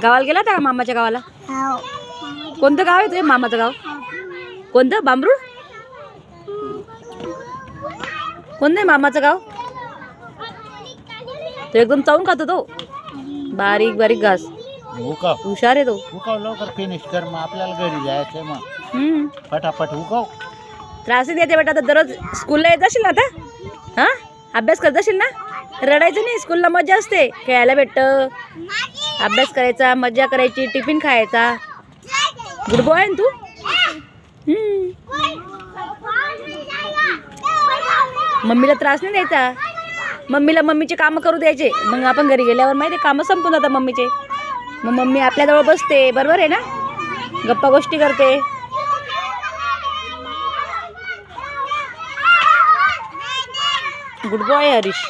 गावाला गेला होता का मामाच्या गावाला? कोणतं गाव आहे तुझ्या मामाचं गाव? कोणतं? बांबरूड? कोणतं आहे मामाचं गाव? तो एकदम चावून खातो तो, बारीक बारीक घास. हुशार आहे तो. लवकर फिनिश कर, मग आपल्याला घरी जायचंय. मग फटाफट उकव. त्रास देते बेटा. आता दररोज स्कूलला येत असेल ना आता? हा, अभ्यास करत असेल ना? रडायचं नाही, स्कूलला मजा असते, खेळायला भेटतं, अभ्यास करायचा, मजा करायची, टिफिन खायचा. गुड बॉय आहे तू. मम्मीला त्रास नाही द्यायचा. मम्मीला मम्मीचे कामं करू द्यायचे. मग आपण घरी गेल्यावर माहिती कामं संपून जातात मम्मीचे. मग मम्मी आपल्याजवळ बसते, बरोबर आहे ना, गप्पा गोष्टी करते. Good boy Harish.